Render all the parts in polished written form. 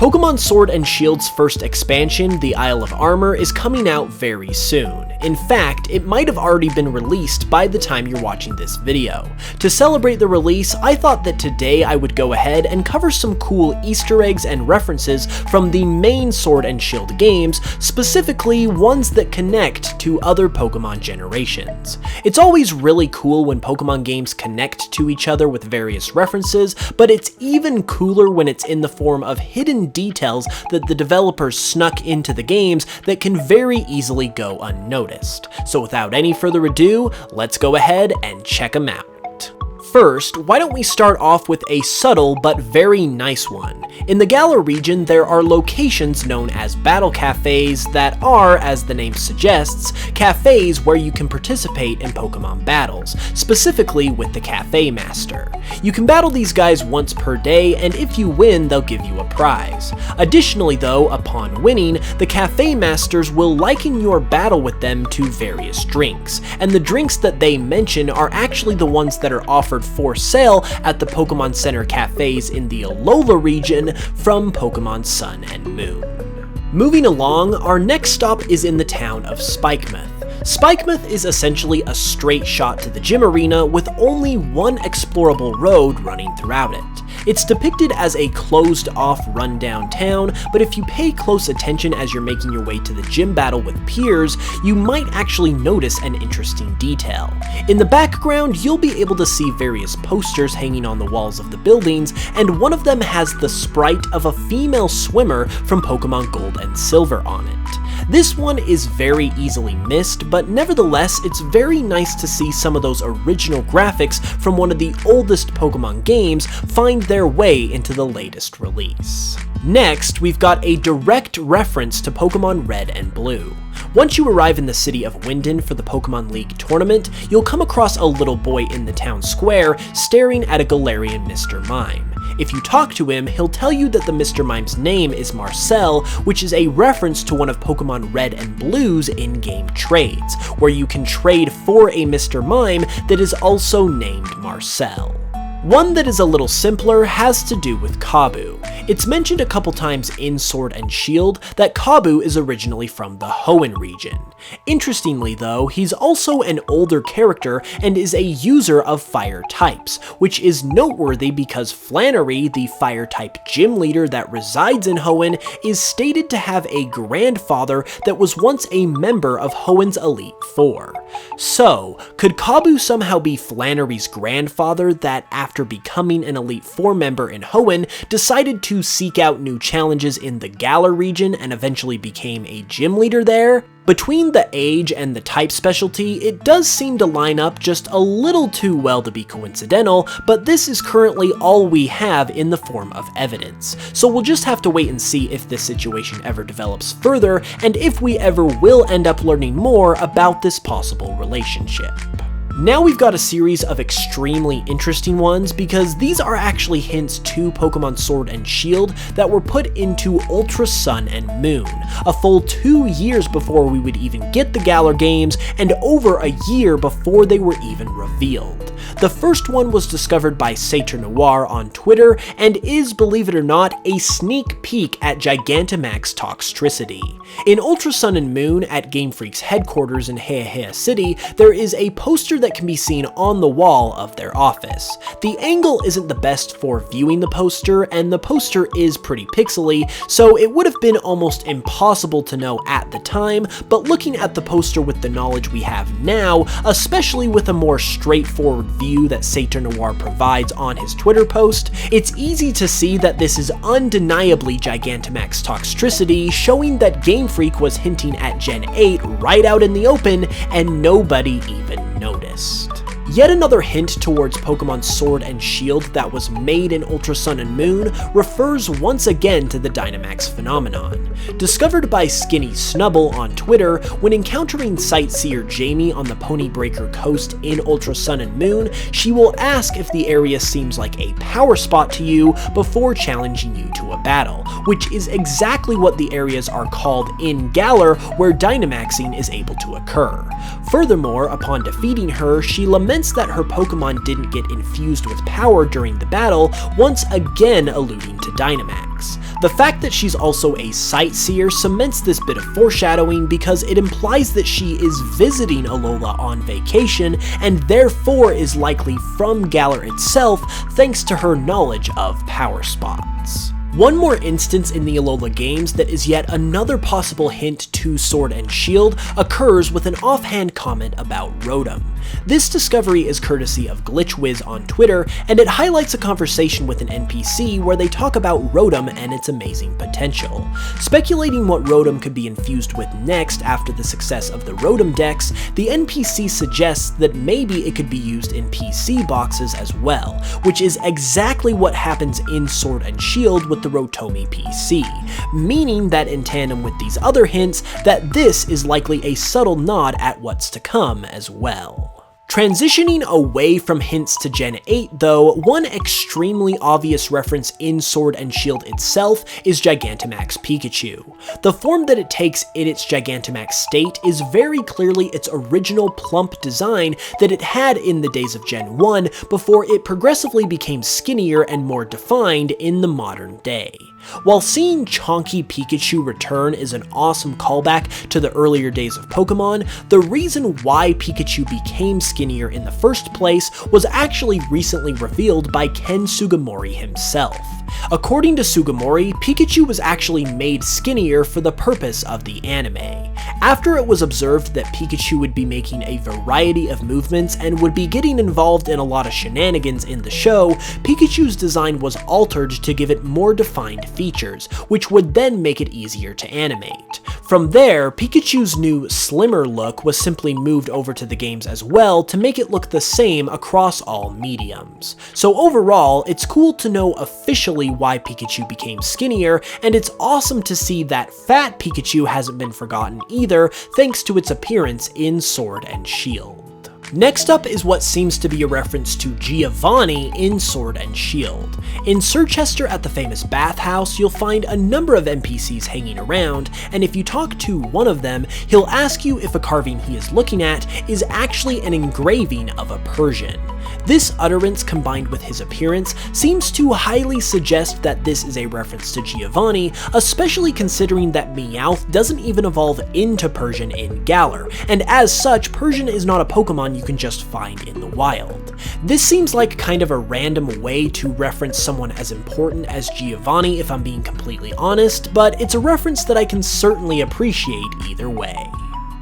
Pokémon Sword and Shield's first expansion, the Isle of Armor, is coming out very soon. In fact, it might have already been released by the time you're watching this video. To celebrate the release, I thought that today I would go ahead and cover some cool Easter eggs and references from the main Sword and Shield games, specifically ones that connect to other Pokémon generations. It's always really cool when Pokémon games connect to each other with various references, but it's even cooler when it's in the form of hidden details that the developers snuck into the games that can very easily go unnoticed. So without any further ado, let's go ahead and check them out. First, why don't we start off with a subtle but very nice one. In the Galar region, there are locations known as battle cafes that are, as the name suggests, cafes where you can participate in Pokemon battles, specifically with the Cafe Master. You can battle these guys once per day, and if you win, they'll give you a prize. Additionally though, upon winning, the Cafe Masters will liken your battle with them to various drinks, and the drinks that they mention are actually the ones that are offered for sale at the Pokemon Center cafes in the Alola region from Pokemon Sun and Moon. Moving along, our next stop is in the town of Spikemuth. Spikemuth is essentially a straight shot to the gym arena with only one explorable road running throughout it. It's depicted as a closed-off, rundown town, but if you pay close attention as you're making your way to the gym battle with peers, you might actually notice an interesting detail. In the background, you'll be able to see various posters hanging on the walls of the buildings, and one of them has the sprite of a female swimmer from Pokemon Gold and Silver on it. This one is very easily missed, but nevertheless, it's very nice to see some of those original graphics from one of the oldest Pokemon games find their way into the latest release. Next, we've got a direct reference to Pokemon Red and Blue. Once you arrive in the city of Wyndon for the Pokemon League tournament, you'll come across a little boy in the town square staring at a Galarian Mr. Mime. If you talk to him, he'll tell you that the Mr. Mime's name is Marcel, which is a reference to one of Pokemon Red and Blue's in-game trades, where you can trade for a Mr. Mime that is also named Marcel. One that is a little simpler has to do with Kabu. It's mentioned a couple times in Sword and Shield that Kabu is originally from the Hoenn region. Interestingly though, he's also an older character and is a user of fire types, which is noteworthy because Flannery, the fire type gym leader that resides in Hoenn, is stated to have a grandfather that was once a member of Hoenn's Elite Four. So, could Kabu somehow be Flannery's grandfather that after becoming an Elite Four member in Hoenn, decided to seek out new challenges in the Galar region and eventually became a gym leader there? Between the age and the type specialty, it does seem to line up just a little too well to be coincidental, but this is currently all we have in the form of evidence. So we'll just have to wait and see if this situation ever develops further, and if we ever will end up learning more about this possible relationship. Now we've got a series of extremely interesting ones because these are actually hints to Pokemon Sword and Shield that were put into Ultra Sun and Moon, a full 2 years before we would even get the Galar games and over a year before they were even revealed. The first one was discovered by Satyr Noir on Twitter and is, believe it or not, a sneak peek at Gigantamax Toxtricity. In Ultra Sun and Moon at Game Freak's headquarters in Heihei City, there is a poster that can be seen on the wall of their office. The angle isn't the best for viewing the poster, and the poster is pretty pixely, so it would have been almost impossible to know at the time, but looking at the poster with the knowledge we have now, especially with a more straightforward view that Satyr Noir provides on his Twitter post, it's easy to see that this is undeniably Gigantamax Toxtricity, showing that Game Freak was hinting at Gen 8 right out in the open, and nobody even noticed. Yet another hint towards Pokemon Sword and Shield that was made in Ultra Sun and Moon refers once again to the Dynamax phenomenon. Discovered by Skinny Snubble on Twitter, when encountering Sightseer Jamie on the Pony Breaker Coast in Ultra Sun and Moon, she will ask if the area seems like a power spot to you before challenging you to a battle, which is exactly what the areas are called in Galar where Dynamaxing is able to occur. Furthermore, upon defeating her, she laments that her Pokemon didn't get infused with power during the battle, once again alluding to Dynamax. The fact that she's also a sightseer cements this bit of foreshadowing because it implies that she is visiting Alola on vacation and therefore is likely from Galar itself thanks to her knowledge of power spots. One more instance in the Alola games that is yet another possible hint to Sword and Shield occurs with an offhand comment about Rotom. This discovery is courtesy of GlitchWiz on Twitter, and it highlights a conversation with an NPC where they talk about Rotom and its amazing potential. Speculating what Rotom could be infused with next after the success of the Rotom Dex, the NPC suggests that maybe it could be used in PC boxes as well, which is exactly what happens in Sword and Shield with the Rotomi PC, meaning that in tandem with these other hints, that this is likely a subtle nod at what's to come as well. Transitioning away from hints to Gen 8 though, one extremely obvious reference in Sword and Shield itself is Gigantamax Pikachu. The form that it takes in its Gigantamax state is very clearly its original plump design that it had in the days of Gen 1 before it progressively became skinnier and more defined in the modern day. While seeing chonky Pikachu return is an awesome callback to the earlier days of Pokemon, the reason why Pikachu became skinnier in the first place was actually recently revealed by Ken Sugimori himself. According to Sugimori, Pikachu was actually made skinnier for the purpose of the anime. After it was observed that Pikachu would be making a variety of movements and would be getting involved in a lot of shenanigans in the show, Pikachu's design was altered to give it more defined features, which would then make it easier to animate. From there, Pikachu's new, slimmer look was simply moved over to the games as well to make it look the same across all mediums. So overall, it's cool to know officially why Pikachu became skinnier, and it's awesome to see that fat Pikachu hasn't been forgotten either, thanks to its appearance in Sword and Shield. Next up is what seems to be a reference to Giovanni in Sword and Shield. In Sir Chester at the famous bathhouse, you'll find a number of NPCs hanging around, and if you talk to one of them, he'll ask you if a carving he is looking at is actually an engraving of a Persian. This utterance combined with his appearance seems to highly suggest that this is a reference to Giovanni, especially considering that Meowth doesn't even evolve into Persian in Galar, and as such, Persian is not a Pokemon you can just find in the wild. This seems like kind of a random way to reference someone as important as Giovanni if I'm being completely honest, but it's a reference that I can certainly appreciate either way.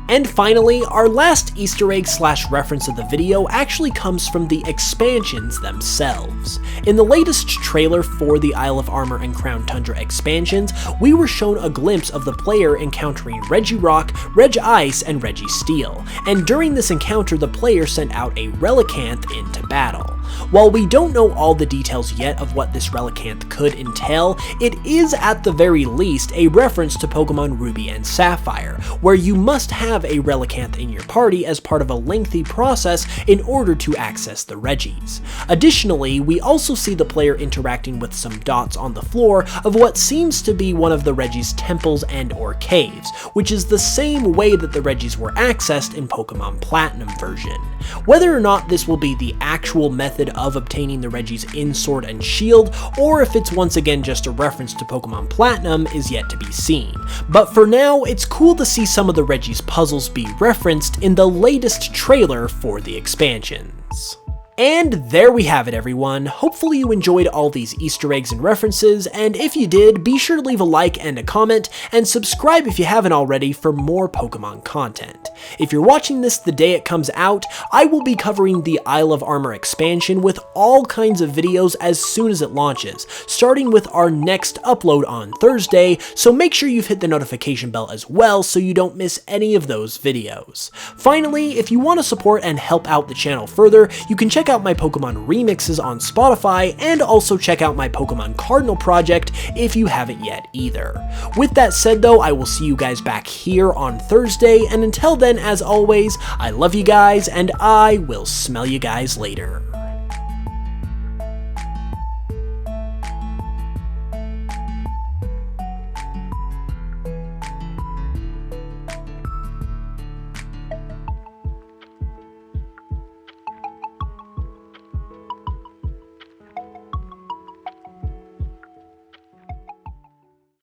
And finally, our last Easter egg / reference of the video actually comes from the expansions themselves. In the latest trailer for the Isle of Armor and Crown Tundra expansions, we were shown a glimpse of the player encountering Regirock, Regice, and Registeel, and during this encounter the player sent out a Relicanth into battle. While we don't know all the details yet of what this Relicanth could entail, it is at the very least a reference to Pokemon Ruby and Sapphire, where you must have a Relicanth in your party as part of a lengthy process in order to access the Regis. Additionally, we also see the player interacting with some dots on the floor of what seems to be one of the Regis' temples and/or caves, which is the same way that the Regis were accessed in Pokemon Platinum version. Whether or not this will be the actual method of obtaining the Regis in Sword and Shield, or if it's once again just a reference to Pokemon Platinum, is yet to be seen. But for now, it's cool to see some of the Regis puzzles be referenced in the latest trailer for the expansions. And there we have it, everyone. Hopefully you enjoyed all these Easter eggs and references, and if you did, be sure to leave a like and a comment, and subscribe if you haven't already for more Pokemon content. If you're watching this the day it comes out, I will be covering the Isle of Armor expansion with all kinds of videos as soon as it launches, starting with our next upload on Thursday, so make sure you've hit the notification bell as well so you don't miss any of those videos. Finally, if you want to support and help out the channel further, you can check out my Pokemon remixes on Spotify, and also check out my Pokemon Cardinal project if you haven't yet either. With that said though, I will see you guys back here on Thursday, and until then, as always, I love you guys, and I will smell you guys later.